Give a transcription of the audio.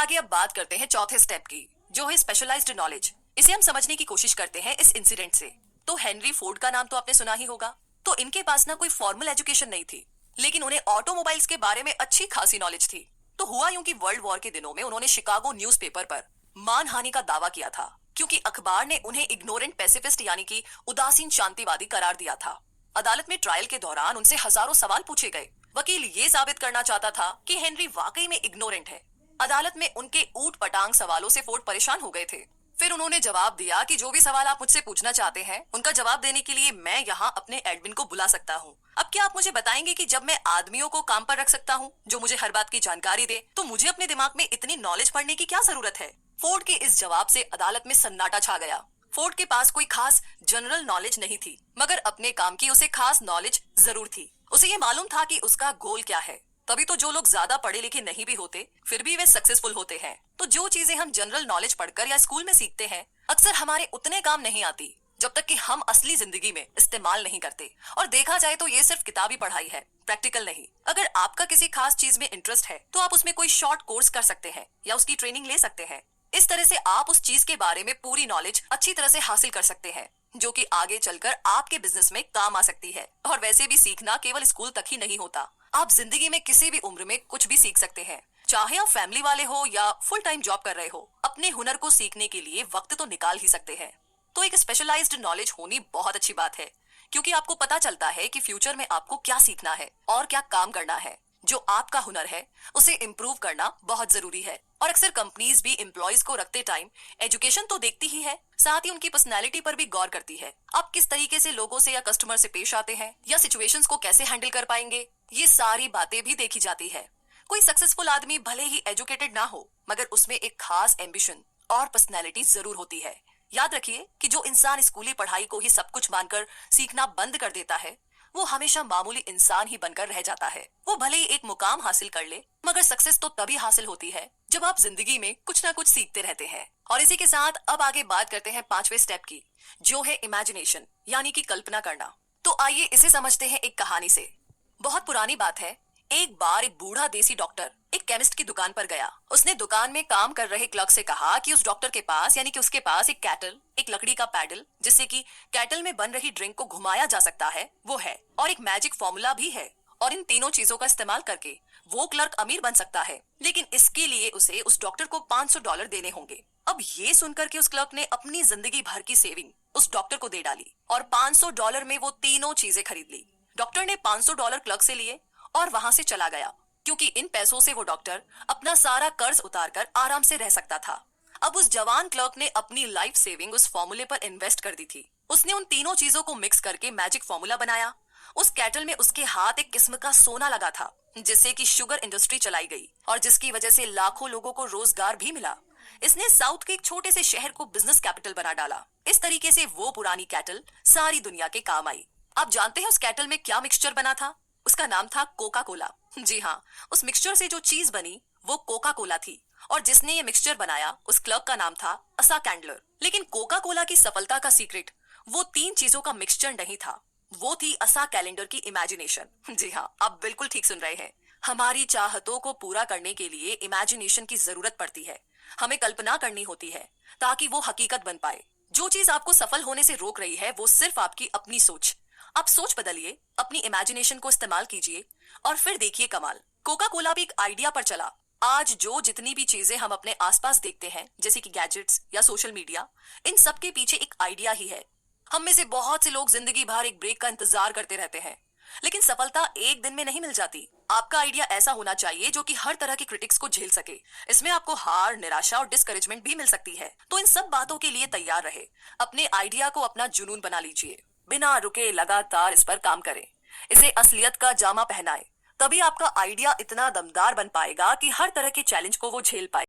आगे अब बात करते हैं चौथे स्टेप की, जो है स्पेशलाइज्ड नॉलेज। इसे हम समझने की कोशिश करते हैं इस इंसिडेंट से। तो हेनरी फोर्ड का नाम तो आपने सुना ही होगा। तो इनके पास ना कोई फॉर्मल एजुकेशन नहीं थी, लेकिन उन्हें ऑटोमोबाइल्स के बारे में अच्छी खासी नॉलेज थी। तो हुआ यूं कि वर्ल्ड वॉर के दिनों में उन्होंने शिकागो न्यूज़पेपर पर मानहानि का दावा किया था, क्योंकि अखबार ने उन्हें इग्नोरेंट पैसिफिस्ट यानी कि उदासीन शांतिवादी करार दिया था। अदालत में ट्रायल के दौरान उनसे हजारों सवाल पूछे गए। वकील ये साबित करना चाहता था कि हेनरी वाकई में इग्नोरेंट है। अदालत में उनके ऊट पटांग सवालों से फोर्ड परेशान हो गए थे। फिर उन्होंने जवाब दिया कि जो भी सवाल आप मुझसे पूछना चाहते हैं उनका जवाब देने के लिए मैं यहाँ अपने एडमिन को बुला सकता हूँ। अब क्या आप मुझे बताएंगे कि जब मैं आदमियों को काम पर रख सकता हूँ जो मुझे हर बात की जानकारी दे, तो मुझे अपने दिमाग में इतनी नॉलेज पढ़ने की क्या जरूरत है? फोर्ड के इस जवाब से अदालत में सन्नाटा छा गया। फोर्ड के पास कोई खास जनरल नॉलेज नहीं थी, मगर अपने काम की उसे खास नॉलेज जरूर थी। उसे ये मालूम था कि उसका गोल क्या है। तभी तो जो लोग ज्यादा पढ़े लिखे नहीं भी होते, फिर भी वे सक्सेसफुल होते हैं। तो जो चीजें हम जनरल नॉलेज पढ़कर या स्कूल में सीखते हैं, अक्सर हमारे उतने काम नहीं आती जब तक कि हम असली जिंदगी में इस्तेमाल नहीं करते। और देखा जाए तो ये सिर्फ किताबी पढ़ाई है, प्रैक्टिकल नहीं। अगर आपका किसी खास चीज में इंटरेस्ट है तो आप उसमें कोई शॉर्ट कोर्स कर सकते हैं या उसकी ट्रेनिंग ले सकते हैं। इस तरह से आप उस चीज के बारे में पूरी नॉलेज अच्छी तरह से हासिल कर सकते हैं, जो कि आगे चलकर आपके बिजनेस में काम आ सकती है। और वैसे भी सीखना केवल स्कूल तक ही नहीं होता, आप जिंदगी में किसी भी उम्र में कुछ भी सीख सकते हैं। चाहे आप फैमिली वाले हो या फुल टाइम जॉब कर रहे हो, अपने हुनर को सीखने के लिए वक्त तो निकाल ही सकते हैं। तो एक स्पेशलाइज्ड नॉलेज होनी बहुत अच्छी बात है, क्योंकि आपको पता चलता है कि फ्यूचर में आपको क्या सीखना है और क्या काम करना है। जो आपका हुनर है उसे इम्प्रूव करना बहुत जरूरी है। और अक्सर कंपनीज भी एम्प्लॉयज को रखते टाइम एजुकेशन तो देखती ही है, साथ ही उनकी पर्सनैलिटी पर भी गौर करती है। आप किस तरीके से लोगों से या कस्टमर से पेश आते हैं या सिचुएशंस को कैसे हैंडल कर पाएंगे, ये सारी बातें भी देखी जाती है। कोई सक्सेसफुल आदमी भले ही एजुकेटेड ना हो, मगर उसमें एक खास एम्बिशन और पर्सनैलिटी जरूर होती है। याद रखिए कि जो इंसान स्कूली पढ़ाई को ही सब कुछ मानकर सीखना बंद कर देता है, वो हमेशा मामूली इंसान ही बनकर रह जाता है। वो भले ही एक मुकाम हासिल कर ले, मगर सक्सेस तो तभी हासिल होती है जब आप जिंदगी में कुछ ना कुछ सीखते रहते हैं। और इसी के साथ अब आगे बात करते हैं पांचवे स्टेप की, जो है इमेजिनेशन यानी कि कल्पना करना। तो आइए इसे समझते हैं एक कहानी से। बहुत पुरानी बात है। एक बार एक बूढ़ा देसी डॉक्टर एक केमिस्ट की दुकान पर गया। उसने दुकान में काम कर रहे क्लर्क से कहा कि उस डॉक्टर के पास यानी कि उसके पास एक कैटल, एक लकड़ी का पैडल जिससे कि कैटल में बन रही ड्रिंक को घुमाया जा सकता है, वो है, और एक मैजिक फॉर्मूला भी है। और इन तीनों चीजों का इस्तेमाल करके वो क्लर्क अमीर बन सकता है, लेकिन इसके लिए उसे उस डॉक्टर को $500 देने होंगे। अब ये सुनकर के उस क्लर्क ने अपनी जिंदगी भर की सेविंग उस डॉक्टर को दे डाली और $500 में वो तीनों चीजें खरीद ली। डॉक्टर ने $500 क्लर्क से लिए और वहां से चला गया, क्योंकि इन पैसों से वो डॉक्टर अपना सारा कर्ज उतारकर आराम से रह सकता था। अब उस जवान क्लर्क ने अपनी लाइफ सेविंग उस फॉर्मूले पर इन्वेस्ट कर दी थी। उसने उन तीनों चीजों को मिक्स करके मैजिक फॉर्मूला बनाया। उस कैटल में उसके हाथ एक किस्म का सोना लगा था, जिससे कि शुगर इंडस्ट्री चलाई गई और जिसकी वजह से लाखों लोगों को रोजगार भी मिला। इसने साउथ के एक छोटे से शहर को बिजनेस कैपिटल बना डाला। इस तरीके से वो पुरानी कैटल सारी दुनिया के काम आई। आप जानते हैं उस कैटल में क्या मिक्सचर बना था? उसका नाम था कोका कोला। जी हाँ, उस मिक्सचर से जो चीज बनी वो कोका कोला थी। और जिसने ये मिक्सचर बनाया उस क्लर्क का नाम था असा कैंडलर। लेकिन कोका कोला की सफलता का सीक्रेट वो तीन चीजों का मिक्सचर नहीं था, वो थी असा कैलेंडर की इमेजिनेशन। जी हाँ, आप बिल्कुल ठीक सुन रहे हैं। हमारी चाहतों को पूरा करने के लिए इमेजिनेशन की जरूरत पड़ती है। हमें कल्पना करनी होती है ताकि वो हकीकत बन पाए। जो चीज आपको सफल होने से रोक रही है वो सिर्फ आपकी अपनी सोच। आप सोच बदलिए, अपनी इमेजिनेशन को इस्तेमाल कीजिए और फिर देखिए कमाल। कोका कोला भी एक आइडिया पर चला। आज जो जितनी भी चीजें हम अपने आसपास देखते हैं, जैसे कि गैजेट्स या सोशल मीडिया, इन सब के पीछे एक आइडिया ही है। हम में से बहुत से लोग जिंदगी भर एक ब्रेक का इंतजार करते रहते हैं, लेकिन सफलता एक दिन में नहीं मिल जाती। आपका आइडिया ऐसा होना चाहिए जो कि हर तरह के क्रिटिक्स को झेल सके। इसमें आपको हार, निराशा और डिस्करेजमेंट भी मिल सकती है। तो इन सब बातों के लिए तैयार रहे। अपने आइडिया को अपना जुनून बना लीजिए, बिना रुके लगातार इस पर काम करें, इसे असलियत का जामा पहनाए। तभी आपका आइडिया इतना दमदार बन पाएगा कि हर तरह के चैलेंज को वो झेल पाए।